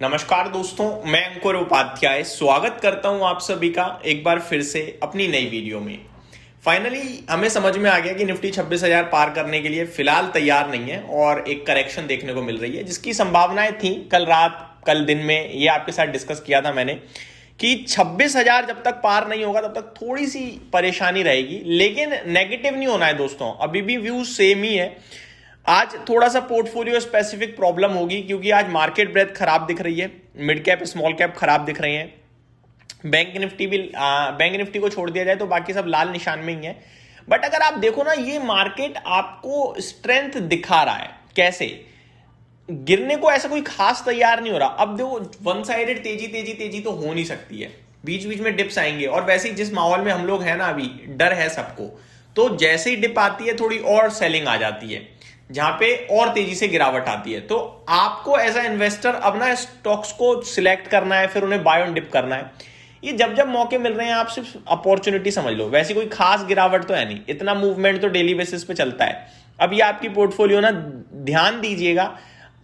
नमस्कार दोस्तों, मैं अंकुर उपाध्याय स्वागत करता हूं आप सभी का एक बार फिर से अपनी नई वीडियो में। फाइनली हमें समझ में आ गया कि निफ्टी 26,000 पार करने के लिए फिलहाल तैयार नहीं है और एक करेक्शन देखने को मिल रही है, जिसकी संभावनाएं थी कल रात कल दिन में। ये आपके साथ डिस्कस किया था मैंने कि 26,000 जब तक पार नहीं होगा तब तक थोड़ी सी परेशानी रहेगी, लेकिन नेगेटिव नहीं होना है दोस्तों। अभी भी व्यू सेम ही है। आज थोड़ा सा पोर्टफोलियो स्पेसिफिक प्रॉब्लम होगी क्योंकि आज मार्केट ब्रेथ खराब दिख रही है, मिड कैप स्मॉल कैप खराब दिख रहे हैं। बैंक निफ्टी को छोड़ दिया जाए तो बाकी सब लाल निशान में ही है। बट अगर आप देखो ना, ये मार्केट आपको स्ट्रेंथ दिखा रहा है। कैसे? गिरने को ऐसा कोई खास तैयार नहीं हो रहा। अब देखो, वन साइडेड तेजी तेजी तेजी तो हो नहीं सकती है, बीच बीच में डिप्स आएंगे। और वैसे ही जिस माहौल में हम लोग हैं ना, अभी डर है सबको, तो जैसे ही डिप आती है थोड़ी और सेलिंग आ जाती है, जहां पे और तेजी से गिरावट आती है। तो आपको एज अ इन्वेस्टर अब ना स्टॉक्स को सिलेक्ट करना है, फिर उन्हें बाय ऑन डिप करना है। ये जब जब मौके मिल रहे हैं आप सिर्फ अपॉर्चुनिटी समझ लो। वैसी कोई खास गिरावट तो है नहीं, इतना मूवमेंट तो डेली बेसिस पे चलता है। अब ये आपकी पोर्टफोलियो ना, ध्यान दीजिएगा,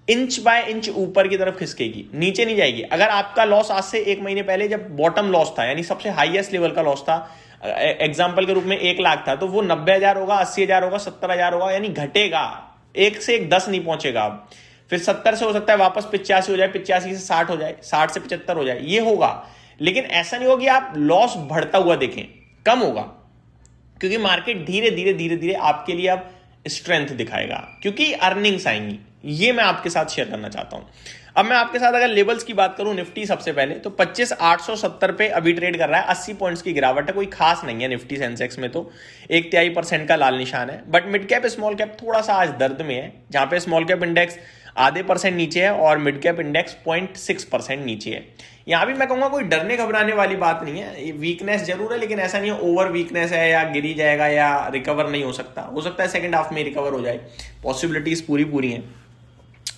इंच बाय इंच ऊपर की तरफ खिसकेगी, नीचे नहीं जाएगी। अगर आपका लॉस आज से एक महीने पहले जब बॉटम लॉस था, यानी सबसे हाईएस्ट लेवल का लॉस था, एग्जाम्पल के रूप में 1 लाख था, तो वो 90,000 होगा, 80,000 होगा, 70,000 होगा, यानी घटेगा। एक से एक 10 नहीं पहुंचेगा। अब फिर 70 से हो सकता है वापस 85 हो जाए, 85 से 60 हो जाए, 60 से 75 हो जाए, ये होगा। लेकिन ऐसा नहीं होगा कि आप लॉस बढ़ता हुआ देखें, कम होगा। क्योंकि मार्केट धीरे धीरे धीरे धीरे आपके लिए अब स्ट्रेंथ दिखाएगा, क्योंकि अर्निंग्स आएंगी। ये मैं आपके साथ शेयर करना चाहता हूं। अब मैं आपके साथ अगर लेवल्स की बात करूं, निफ्टी सबसे पहले तो 25,870 पे अभी ट्रेड कर रहा है। 80 पॉइंट्स की गिरावट है, कोई खास नहीं है। निफ्टी सेंसेक्स में तो 1/3% का लाल निशान है। But mid cap small cap थोड़ा सा आज दर्द में है, जहां पे स्मॉल कैप इंडेक्स आधे % नीचे है और मिड कैप इंडेक्स 0.6% नीचे है। यहां भी मैं कहूंगा कोई डरने घबराने वाली बात नहीं है। वीकनेस जरूर है, लेकिन ऐसा नहीं है ओवर वीकनेस है या गिरी जाएगा या रिकवर नहीं हो सकता। हो सकता है सेकंड हाफ में रिकवर हो जाए, पॉसिबिलिटीज पूरी हैं।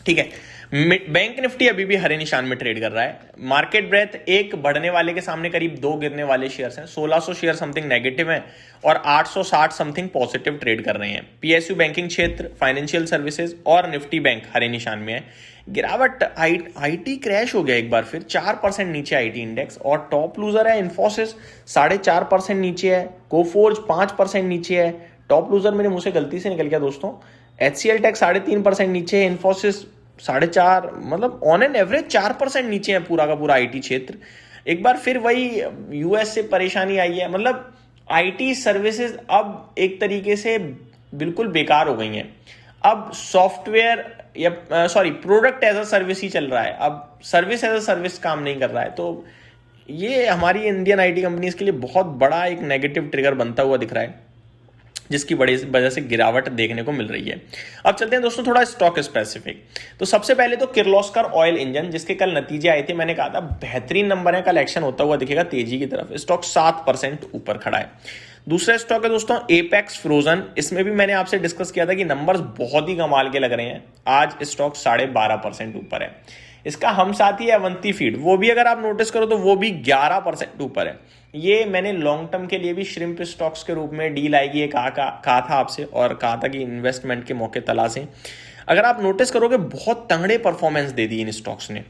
ठीक है। बैंक निफ्टी अभी भी हरे निशान में ट्रेड कर रहा है। मार्केट ब्रेथ एक बढ़ने वाले के सामने करीब 2 गिरने वाले शेयर्स हैं। 1600 शेयर समथिंग नेगेटिव है और 860 समथिंग पॉजिटिव ट्रेड कर रहे हैं। पीएसयू बैंकिंग क्षेत्र, फाइनेंशियल सर्विसेज और निफ्टी बैंक हरे निशान में है। गिरावट आईटी क्रैश हो गया एक बार फिर, 4% नीचे आईटी इंडेक्स। और टॉप लूजर है इन्फोसिस, 4.5% नीचे है। कोफोर्ज 5% नीचे है। टॉप लूजर मेरे मुंह से गलती से निकल गया दोस्तों। एचसीएल टेक 3.5% नीचे है। इन्फोसिस 4.5, मतलब ऑन एन एवरेज 4% नीचे है पूरा का पूरा आईटी क्षेत्र। एक बार फिर वही यूएस से परेशानी आई है। मतलब आईटी सर्विसेज अब एक तरीके से बिल्कुल बेकार हो गई हैं। अब सॉफ्टवेयर या प्रोडक्ट एज अ सर्विस ही चल रहा है। अब सर्विस एज अ सर्विस काम नहीं कर रहा है। तो ये हमारी इंडियन आईटी कंपनीज के लिए बहुत बड़ा एक नेगेटिव ट्रिगर बनता हुआ दिख रहा है, जिसकी बड़ी वजह से गिरावट देखने को मिल रही है। अब चलते हैं दोस्तों थोड़ा स्टॉक स्पेसिफिक। तो सबसे पहले तो किर्लोस्कर ऑयल इंजन, जिसके कल नतीजे आए थे, मैंने कहा था बेहतरीन नंबर है, कल एक्शन होता हुआ दिखेगा तेजी की तरफ। स्टॉक 7% ऊपर खड़ा है। दूसरा स्टॉक है दोस्तों एपेक्स फ्रोजन। इसमें भी मैंने आपसे डिस्कस किया था कि नंबर्स बहुत ही कमाल के लग रहे हैं। आज स्टॉक 12.5% ऊपर है। इसका हम साथी है अवंती फीड, वो भी अगर आप नोटिस करो तो वो भी 11% ऊपर है। ये मैंने लॉन्ग टर्म के लिए भी श्रिम्प स्टॉक्स के रूप में डील आएगी, ये कहा था आपसे, और कहा था कि इन्वेस्टमेंट के मौके तलाशें। अगर आप नोटिस करोगे बहुत तगड़े परफॉर्मेंस दे दी इन स्टॉक्स ने।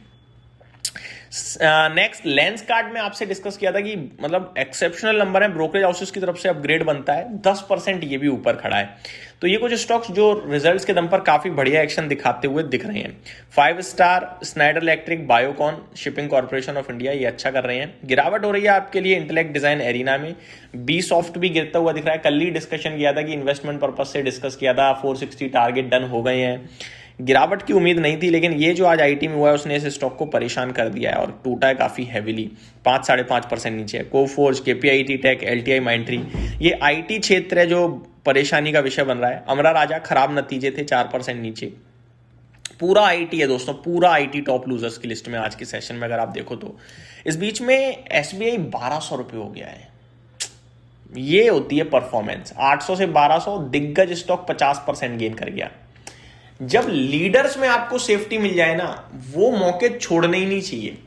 नेक्स्ट लेंस कार्ड में आपसे डिस्कस किया था कि मतलब एक्सेप्शनल नंबर है, ब्रोकरेज हाउसेस की तरफ से अपग्रेड बनता है, 10% ये भी ऊपर खड़ा है। तो ये कुछ स्टॉक्स जो रिजल्ट्स के दम पर काफी बढ़िया एक्शन दिखाते हुए दिख रहे हैं। 5 star, Snyder electric, Biocon, shipping corporation of India, ये अच्छा कर रहे हैं। गिरावट हो रही है आपके लिए इंटेलेक्ट डिजाइन एरिना में। बी सॉफ्ट भी गिरता हुआ दिख रहा है। कल ही डिस्कशन किया था कि इन्वेस्टमेंट पर्पज से डिस्कस किया था, 460 टारगेट डन हो गए हैं। गिरावट की उम्मीद नहीं थी, लेकिन ये जो आज आईटी में हुआ है उसने इस स्टॉक को परेशान कर दिया है और टूटा है काफी हैविली। 5-5.5% नीचे है। कोफोर्ज, केपीआईटी टेक, एलटीआई माइंट्री, ये आईटी क्षेत्र है जो परेशानी का विषय बन रहा है। अमरा राजा खराब नतीजे थे, 4% नीचे। पूरा आईटी है दोस्तों, पूरा आईटी टॉप लूजर्स की लिस्ट में आज के सेशन में अगर आप देखो तो। इस बीच में एसबीआई 1200 रुपये हो गया है। ये होती है परफॉर्मेंस। 800 से 1200, दिग्गज स्टॉक 50% गेन कर गया। जब लीडर्स में आपको सेफ्टी मिल जाए ना, वो मौके छोड़ने ही नहीं चाहिए।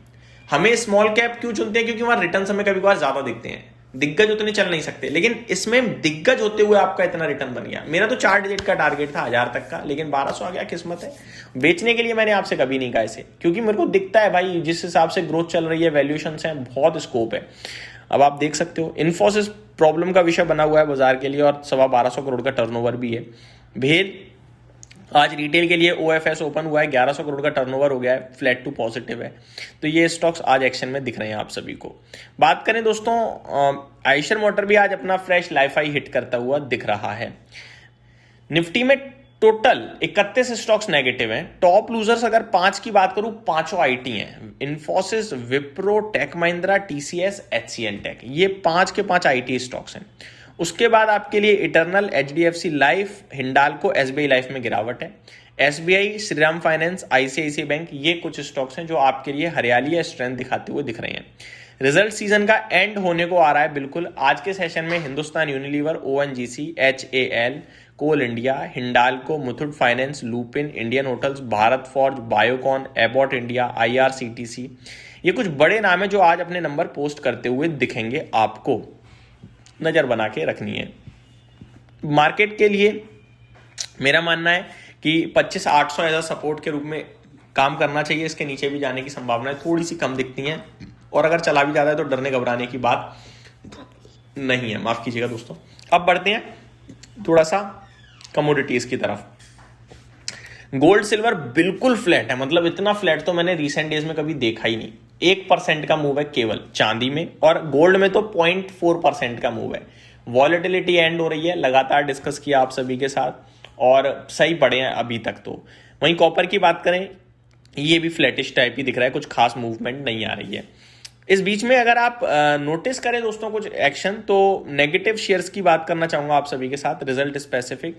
हमें स्मॉल कैप क्यों चुनते हैं? क्योंकि वहां रिटर्न हमें कभी कभार ज्यादा दिखते हैं। दिग्गज उतने चल नहीं सकते, लेकिन इसमें दिग्गज होते हुए आपका इतना रिटर्न बन गया। मेरा तो 4 डिजिट का टारगेट था 1000 तक का, लेकिन 1200 आ गया। किस्मत है। बेचने के लिए मैंने आपसे कभी नहीं कहा इसे, क्योंकि मेरे को दिखता है भाई जिस हिसाब से ग्रोथ चल रही है, वैल्यूएशन है, बहुत स्कोप है। अब आप देख सकते हो इन्फोसिस प्रॉब्लम का विषय बना हुआ है बाजार के लिए, और 1250 करोड़ का टर्नओवर भी है। भेद आज रिटेल के लिए ओएफएस ओपन हुआ है, 1100 करोड़ का टर्नओवर हो गया है, फ्लैट टू पॉजिटिव है। तो ये स्टॉक्स आज एक्शन में दिख रहे हैं आप सभी को। बात करें दोस्तों, आइशर मोटर भी आज अपना फ्रेश लाइफ हाई हिट करता हुआ दिख रहा है। निफ्टी में टोटल 31 स्टॉक्स नेगेटिव हैं। टॉप लूजर्स अगर 5 की बात करूं, पांचों आईटी हैं। इन्फोसिस, विप्रो, टेक महिंद्रा, टीसीएस, एचसीएल टेक, ये 5 के 5 आईटी स्टॉक्स हैं। उसके बाद आपके लिए eternal, HDFC life, Hindalco, SBI life में गिरावट है। SBI, Shriram finance, ICICI bank, ये कुछ स्टॉक्स हैं जो आपके लिए हरियाली या स्ट्रेंथ दिखाते हुए दिख रहे हैं। रिजल्ट सीजन का एंड होने को आ रहा है बिल्कुल। आज के सेशन में Hindustan Unilever, ONGC, HAL, coal India, Hindalco, Muthoot finance, Lupin, Indian hotels, Bharat forge, Biocon, Abbott India, IRCTC, ये कुछ बड़े नाम है जो आज अपने नंबर पोस्ट करते हुए दिखेंगे। आपको नजर बना के रखनी है। मार्केट के लिए मेरा मानना है कि 25,800 एज सपोर्ट के रूप में काम करना चाहिए। इसके नीचे भी जाने की संभावनाएं थोड़ी सी कम दिखती हैं, और अगर चला भी जाता है तो डरने घबराने की बात नहीं है, माफ कीजिएगा दोस्तों। अब बढ़ते हैं थोड़ा सा कमोडिटीज की तरफ। गोल्ड सिल्वर बिल्कुल फ्लैट है, मतलब इतना फ्लैट तो मैंने रिसेंट डेज में कभी देखा ही नहीं। 1% का मूव है केवल चांदी में, और गोल्ड में तो 0.4% का मूव है। वॉलेटिलिटी एंड हो रही है, लगातार डिस्कस किया आप सभी के साथ, और सही पड़े हैं अभी तक तो। वहीं कॉपर की बात करें, ये भी फ्लैटिश टाइप ही दिख रहा है, कुछ खास मूवमेंट नहीं आ रही है। इस बीच में अगर आप नोटिस करें दोस्तों कुछ एक्शन, तो नेगेटिव शेयर्स की बात करना चाहूंगा आप सभी के साथ, रिजल्ट स्पेसिफिक।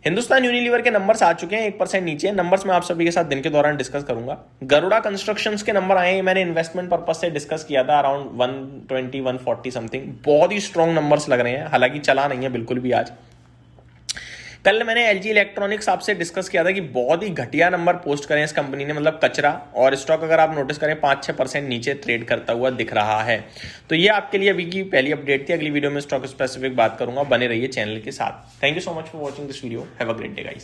हिंदुस्तान यूनिलीवर के नंबर्स आ चुके हैं, 1% नीचे। नंबर्स मैं आप सभी के साथ दिन के दौरान डिस्कस करूंगा। गरुड़ा कंस्ट्रक्शंस के नंबर आए हैं, मैंने इन्वेस्टमेंट पर्पस से डिस्कस किया था, अराउंड 120, 140 समथिंग। बहुत ही स्ट्रॉन्ग नंबर्स लग रहे हैं, हालांकि चला नहीं है बिल्कुल भी आज। कल मैंने एलजी इलेक्ट्रॉनिक्स आपसे डिस्कस किया था कि बहुत ही घटिया नंबर पोस्ट करें इस कंपनी ने, मतलब कचरा, और स्टॉक अगर आप नोटिस करें 5-6% नीचे ट्रेड करता हुआ दिख रहा है। तो ये आपके लिए अभी की पहली अपडेट थी। अगली वीडियो में स्टॉक स्पेसिफिक बात करूंगा, बने रहिए चैनल के साथ। Thank you so much for watching this video. Have a great day guys.